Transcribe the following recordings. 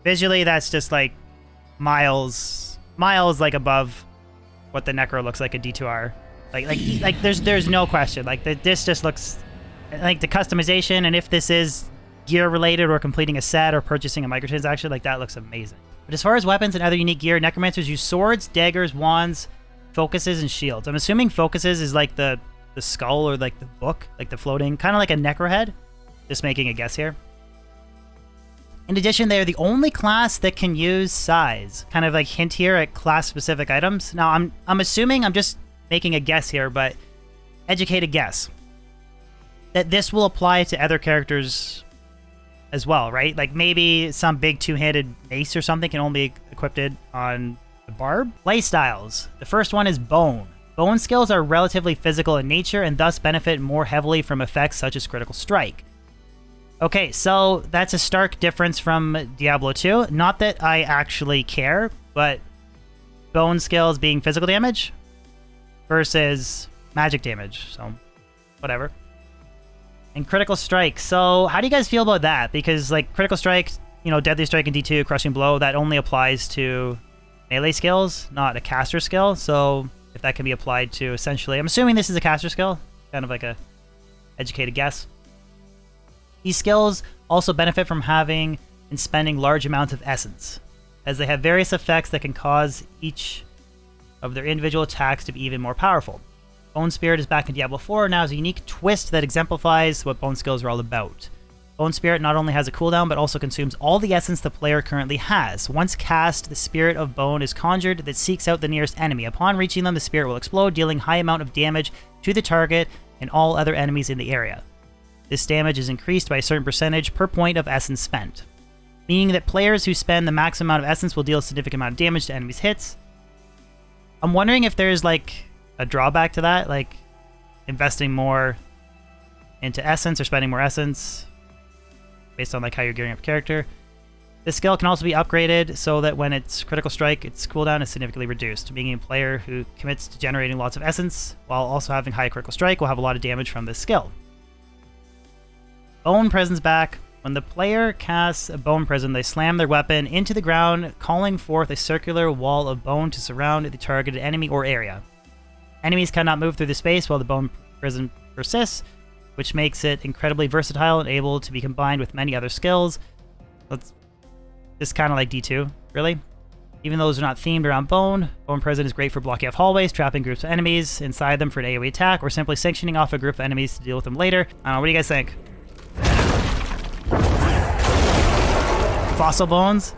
visually, that's just like miles like above what the Necro looks like a D2R. Like there's no question. Like this just looks like the customization, and if this is gear related or completing a set or purchasing a microtransaction, like that looks amazing. But as far as weapons and other unique gear, necromancers use swords, daggers, wands, focuses, and shields. I'm assuming focuses is like the skull or like the book, like the floating, kind of like a necro head. Just making a guess here. In addition, they are the only class that can use size. Kind of like hint here at class-specific items. Now, I'm assuming, I'm just making a guess here, but educated guess, that this will apply to other characters as well, right? Like maybe some big two-handed mace or something can only be equipped on the barb. Playstyles. The first one is Bone. Bone skills are relatively physical in nature and thus benefit more heavily from effects such as Critical Strike. Okay, so that's a stark difference from Diablo 2. Not that I actually care, but Bone skills being physical damage versus magic damage, so whatever. And Critical Strike. So how do you guys feel about that? Because like Critical Strike, you know, Deadly Strike and D2, Crushing Blow, that only applies to melee skills, not a caster skill. So if that can be applied to essentially, I'm assuming this is a caster skill, kind of like a educated guess. These skills also benefit from having and spending large amounts of essence, as they have various effects that can cause each of their individual attacks to be even more powerful. Bone Spirit is back in Diablo 4, now has a unique twist that exemplifies what Bone skills are all about. Bone Spirit not only has a cooldown, but also consumes all the essence the player currently has. Once cast, the Spirit of Bone is conjured that seeks out the nearest enemy. Upon reaching them, the Spirit will explode, dealing high amount of damage to the target and all other enemies in the area. This damage is increased by a certain percentage per point of essence spent, meaning that players who spend the maximum amount of essence will deal a significant amount of damage to enemies' hits. I'm wondering if there's like a drawback to that, like investing more into essence or spending more essence based on like how you're gearing up a character. This skill can also be upgraded so that when it's Critical Strike, its cooldown is significantly reduced, meaning a player who commits to generating lots of essence while also having high Critical Strike will have a lot of damage from this skill. Bone Prison's back. When the player casts a Bone Prison, they slam their weapon into the ground, calling forth a circular wall of bone to surround the targeted enemy or area. Enemies cannot move through the space while the Bone Prison persists, which makes it incredibly versatile and able to be combined with many other skills. It's just kind of like D2, really. Even though those are not themed around Bone, Bone Prison is great for blocking off hallways, trapping groups of enemies inside them for an AoE attack, or simply sanctioning off a group of enemies to deal with them later. I don't know, what do you guys think? Fossil Bones?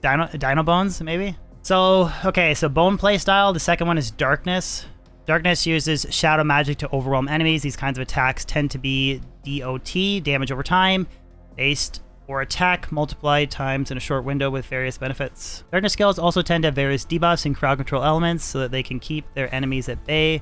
Dino Bones, maybe? So, okay, so Bone playstyle. The second one is Darkness. Darkness uses shadow magic to overwhelm enemies. These kinds of attacks tend to be DOT, damage over time, based or attack multiplied times in a short window with various benefits. Darkness skills also tend to have various debuffs and crowd control elements so that they can keep their enemies at bay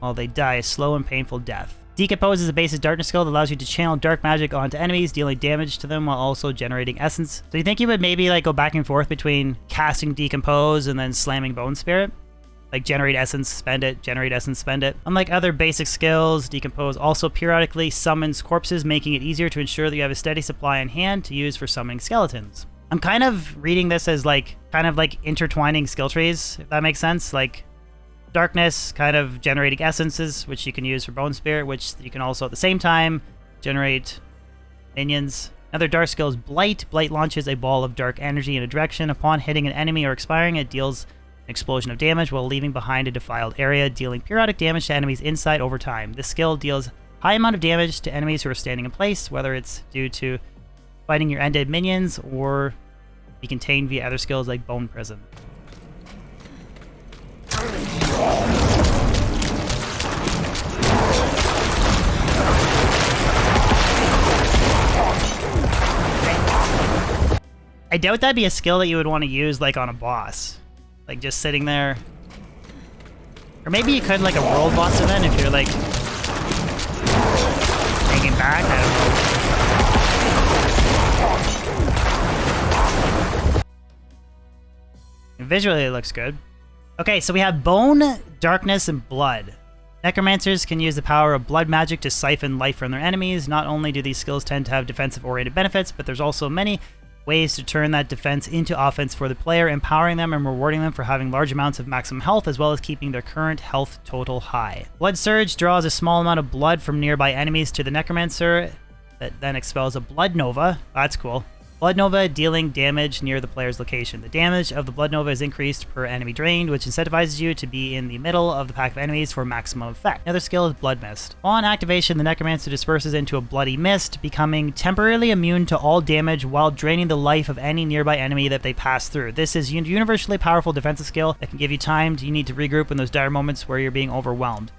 while they die a slow and painful death. Decompose is a basic darkness skill that allows you to channel dark magic onto enemies, dealing damage to them while also generating essence. So you think you would maybe like go back and forth between casting Decompose and then slamming Bone Spirit? Like generate essence, spend it, generate essence, spend it. Unlike other basic skills, Decompose also periodically summons corpses, making it easier to ensure that you have a steady supply on hand to use for summoning skeletons. I'm kind of reading this as like, kind of like intertwining skill trees, if that makes sense. Like Darkness, kind of generating essences, which you can use for Bone Spirit, which you can also at the same time generate minions. Another dark skill is Blight. Blight launches a ball of dark energy in a direction. Upon hitting an enemy or expiring, it deals an explosion of damage while leaving behind a defiled area, dealing periodic damage to enemies inside over time. This skill deals high amount of damage to enemies who are standing in place, whether it's due to fighting your undead minions or be contained via other skills like Bone Prison. I doubt that'd be a skill that you would want to use like on a boss. Like just sitting there. Or maybe you could like a world boss event if you're like hanging back, I don't know. And visually it looks good. Okay, so we have Bone, Darkness, and Blood. Necromancers can use the power of blood magic to siphon life from their enemies. Not only do these skills tend to have defensive-oriented benefits, but there's also many ways to turn that defense into offense for the player, empowering them and rewarding them for having large amounts of maximum health, as well as keeping their current health total high. Blood Surge draws a small amount of blood from nearby enemies to the Necromancer that then expels a Blood Nova. That's cool. Blood Nova dealing damage near the player's location. The damage of the Blood Nova is increased per enemy drained, which incentivizes you to be in the middle of the pack of enemies for maximum effect. Another skill is Blood Mist. On activation, the Necromancer disperses into a bloody mist, becoming temporarily immune to all damage while draining the life of any nearby enemy that they pass through. This is a universally powerful defensive skill that can give you time you need to regroup in those dire moments where you're being overwhelmed.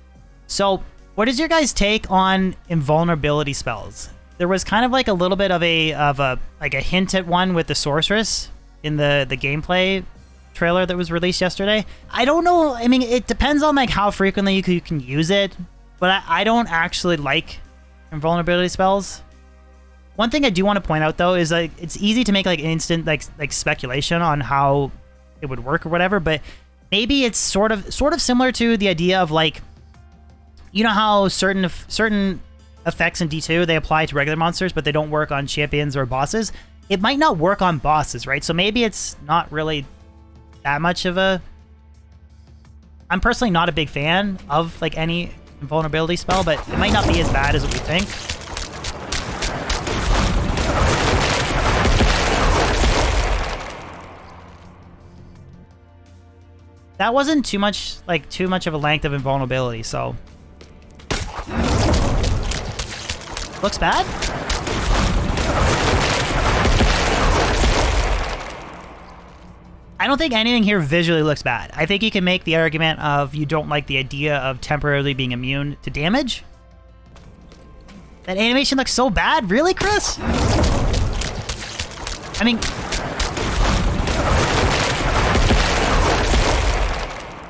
So, what is your guys' take on invulnerability spells? There was kind of like a little bit of a hint at one with the sorceress in the gameplay trailer that was released yesterday. I don't know. I mean, it depends on like how frequently you can use it, but I don't actually like invulnerability spells. One thing I do want to point out though is like it's easy to make like instant like speculation on how it would work or whatever, but maybe it's sort of similar to the idea of like, you know how certain effects in D2, they apply to regular monsters, but they don't work on champions or bosses. It might not work on bosses, right? So maybe it's not really that much of a... I'm personally not a big fan of like any invulnerability spell, but it might not be as bad as what we think. That wasn't too much of a length of invulnerability, so... Looks bad? I don't think anything here visually looks bad. I think you can make the argument of you don't like the idea of temporarily being immune to damage. That animation looks so bad. Really, Chris? I mean...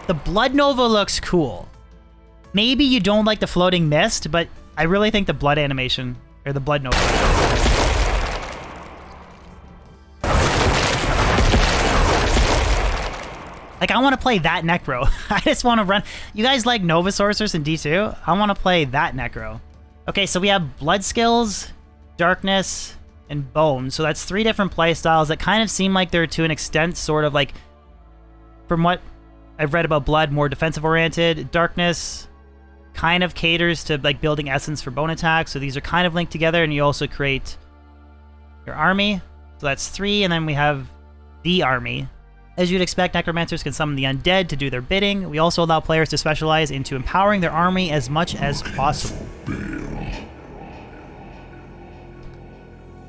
The Blood Nova looks cool. Maybe you don't like the floating mist, but I really think the blood animation, or the Blood Nova. Like, I want to play that Necro. I just want to run. You guys like Nova Sorceress in D2? I want to play that Necro. Okay, so we have Blood Skills, Darkness, and Bone. So that's 3 different play styles that kind of seem like they're, to an extent, sort of like, from what I've read about Blood, more defensive oriented. Darkness kind of caters to like building essence for bone attacks, so these are kind of linked together, and you also create your army. So that's 3, and then we have the army. As you'd expect, necromancers can summon the undead to do their bidding. We also allow players to specialize into empowering their army as much as possible.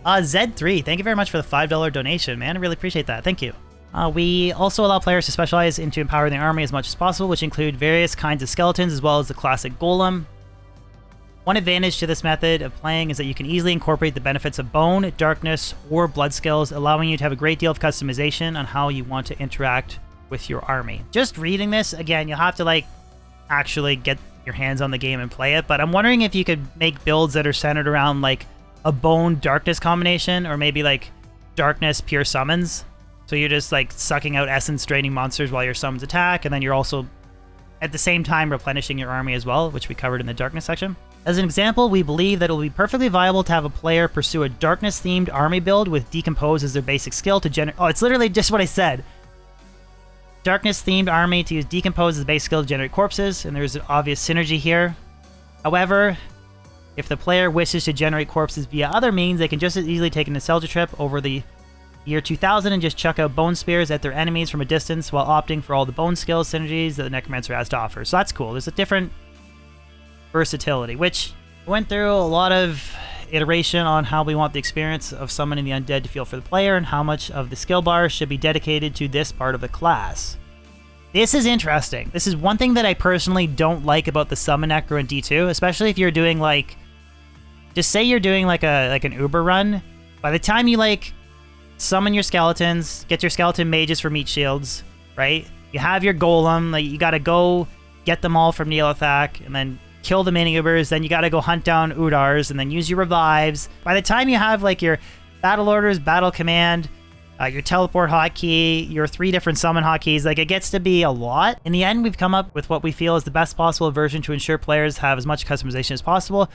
Zed3, thank you very much for the $5 donation, man. I really appreciate that. Thank you. We also allow players to specialize into empowering their army as much as possible, which include various kinds of skeletons as well as the classic golem. One advantage to this method of playing is that you can easily incorporate the benefits of bone, darkness, or blood skills, allowing you to have a great deal of customization on how you want to interact with your army. Just reading this, again, you'll have to like actually get your hands on the game and play it, but I'm wondering if you could make builds that are centered around like a bone darkness combination, or maybe like darkness pure summons. So you're just like sucking out essence draining monsters while your summons attack, and then you're also at the same time replenishing your army as well, which we covered in the darkness section. As an example, we believe that it will be perfectly viable to have a player pursue a darkness themed army build with Decompose as their basic skill to generate... Oh, it's literally just what I said. Darkness themed army to use Decompose as the basic skill to generate corpses, and there's an obvious synergy here. However, if the player wishes to generate corpses via other means, they can just as easily take a nostalgia trip over the year 2000 and just chuck out bone spears at their enemies from a distance while opting for all the bone skills synergies that the Necromancer has to offer. So that's cool. There's a different versatility, which went through a lot of iteration on how we want the experience of summoning the undead to feel for the player and how much of the skill bar should be dedicated to this part of the class. This is interesting. This is one thing that I personally don't like about the summon Necro in D2, especially if you're doing like, just say you're doing like an Uber run. By the time you like summon your skeletons, get your skeleton mages for meat shields, right? You have your golem, like you gotta go get them all from Neolithak, and then kill the mini Ubers, then you gotta go hunt down Udars, and then use your revives. By the time you have like your battle orders, battle command, your teleport hotkey, your 3 different summon hotkeys, like it gets to be a lot. In the end, we've come up with what we feel is the best possible version to ensure players have as much customization as possible,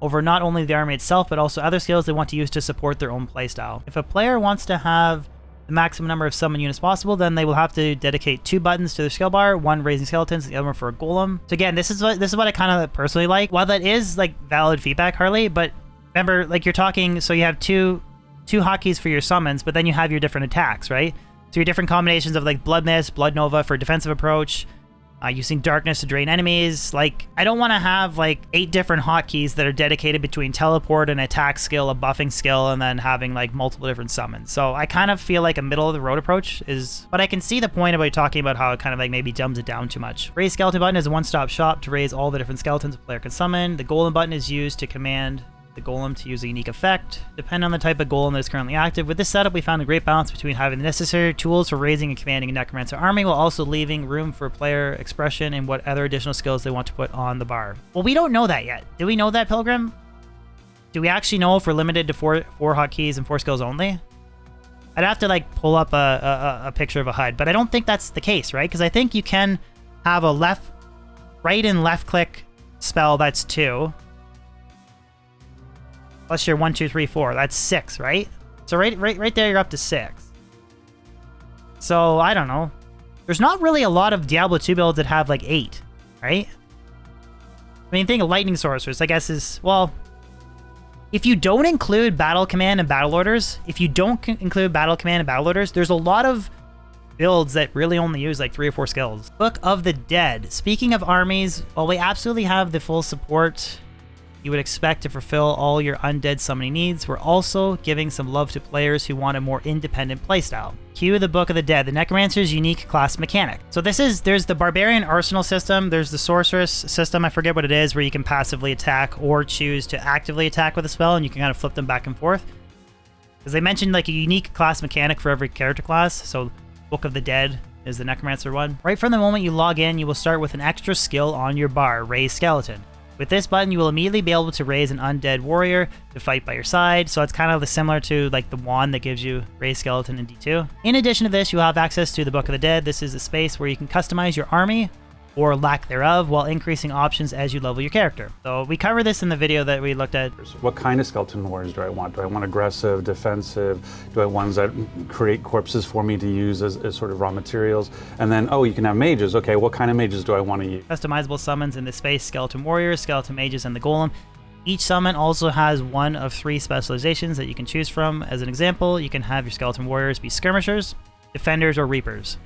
over not only the army itself, but also other skills they want to use to support their own playstyle. If a player wants to have the maximum number of summon units possible, then they will have to dedicate 2 buttons to their skill bar, one raising skeletons, the other one for a golem. So again, this is what I kind of personally like. While that is like valid feedback, Harley, but remember, like you're talking, so you have two hotkeys for your summons, but then you have your different attacks, right? So your different combinations of like Blood Mist, Blood Nova for defensive approach, using darkness to drain enemies. Like, I don't want to have like 8 different hotkeys that are dedicated between teleport, an attack skill, a buffing skill, and then having like multiple different summons. So I kind of feel like a middle of the road approach is, but I can see the point about talking about how it kind of like maybe dumbs it down too much. Raise skeleton button is a one-stop shop to raise all the different skeletons a player can summon. The golem button is used to command the golem to use a unique effect. Depending on the type of golem that is currently active. With this setup, we found a great balance between having the necessary tools for raising and commanding a necromancer army, while also leaving room for player expression and what other additional skills they want to put on the bar. Well, we don't know that yet. Do we know that, Pilgrim? Do we actually know if we're limited to four hotkeys and 4 skills only? I'd have to like pull up a picture of a HUD, but I don't think that's the case, right? Because I think you can have a right and left click spell that's 2. Plus your 1, 2, 3, 4. That's 6, right? So right there, you're up to 6. So I don't know. There's not really a lot of Diablo 2 builds that have like 8, right? I mean, think of Lightning Sorceress, I guess is, well, if you don't include Battle Command and Battle Orders, there's a lot of builds that really only use like 3 or 4 skills. Book of the Dead. Speaking of armies, while we absolutely have the full support you would expect to fulfill all your undead summoning needs, we're also giving some love to players who want a more independent playstyle. Cue the Book of the Dead, the Necromancer's unique class mechanic. So there's the Barbarian Arsenal system, there's the Sorceress system, I forget what it is, where you can passively attack or choose to actively attack with a spell, and you can kind of flip them back and forth. Because they mentioned like a unique class mechanic for every character class, so Book of the Dead is the Necromancer one. Right from the moment you log in, you will start with an extra skill on your bar, Raise Skeleton. With this button, you will immediately be able to raise an undead warrior to fight by your side, so it's kind of similar to like the wand that gives you Raise Skeleton in D2. In addition to this, you'll have access to the Book of the Dead. This is a space where you can customize your army, or lack thereof, while increasing options as you level your character. So we cover this in the video that we looked at. What kind of skeleton warriors do I want? Do I want aggressive, defensive? Do I want ones that create corpses for me to use as sort of raw materials? And then, oh, you can have mages. Okay, what kind of mages do I want to use? Customizable summons in this space: skeleton warriors, skeleton mages, and the golem. Each summon also has one of 3 specializations that you can choose from. As an example, you can have your skeleton warriors be skirmishers, defenders, or reapers.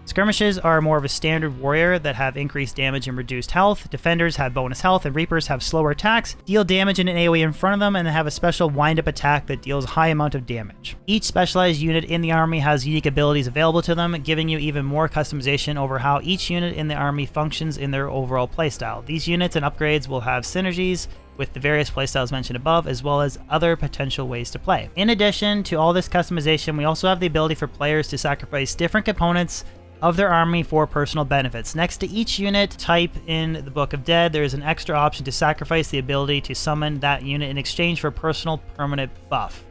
Skirmishes are more of a standard warrior that have increased damage and reduced health. Defenders have bonus health, and Reapers have slower attacks, deal damage in an AoE in front of them, and they have a special wind-up attack that deals a high amount of damage. Each specialized unit in the army has unique abilities available to them, giving you even more customization over how each unit in the army functions in their overall playstyle. These units and upgrades will have synergies with the various playstyles mentioned above, as well as other potential ways to play. In addition to all this customization, we also have the ability for players to sacrifice different components of their army for personal benefits. Next to each unit type in the Book of Dead, there is an extra option to sacrifice the ability to summon that unit in exchange for a personal permanent buff.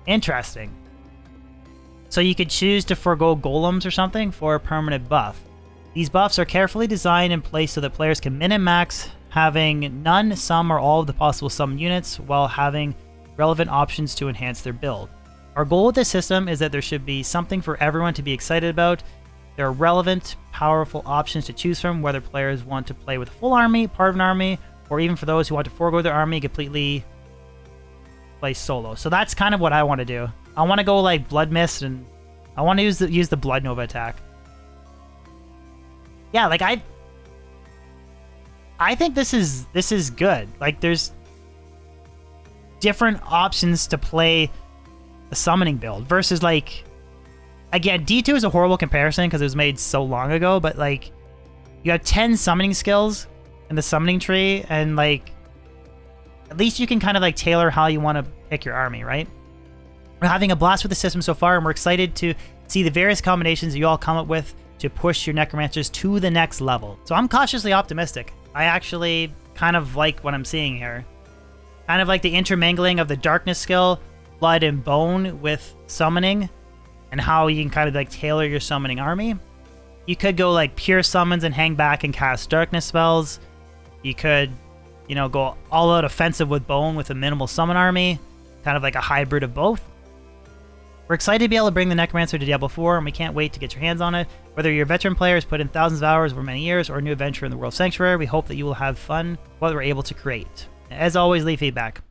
Interesting. So you could choose to forego golems or something for a permanent buff. These buffs are carefully designed and placed so that players can min and max, having none, some, or all of the possible summon units, while having relevant options to enhance their build. Our goal with this system is that there should be something for everyone to be excited about. There are relevant, powerful options to choose from, whether players want to play with a full army, part of an army, or even for those who want to forego their army, completely play solo. So that's kind of what I want to do. I want to go like Blood Mist, and I want to use the Blood Nova attack. Yeah, like I think this is good. Like there's different options to play a summoning build versus like, again, D2 is a horrible comparison because it was made so long ago, but like you have 10 summoning skills in the summoning tree, and like at least you can kind of like tailor how you want to pick your army, right? We're having a blast with the system so far, and we're excited to see the various combinations you all come up with to push your necromancers to the next level. So I'm cautiously optimistic. I actually kind of like what I'm seeing here. Kind of like the intermingling of the darkness skill, blood and bone with summoning, and how you can kind of like tailor your summoning army. You could go like pure summons and hang back and cast darkness spells. You could you know, go all out offensive with Bone with a minimal summon army, kind of like a hybrid of both. We're excited to be able to bring the Necromancer to Diablo 4, and we can't wait to get your hands on it. Whether you're a veteran player who's put in thousands of hours over many years, or a new adventurer in the World Sanctuary, we hope that you will have fun with what we're able to create. As always, leave feedback.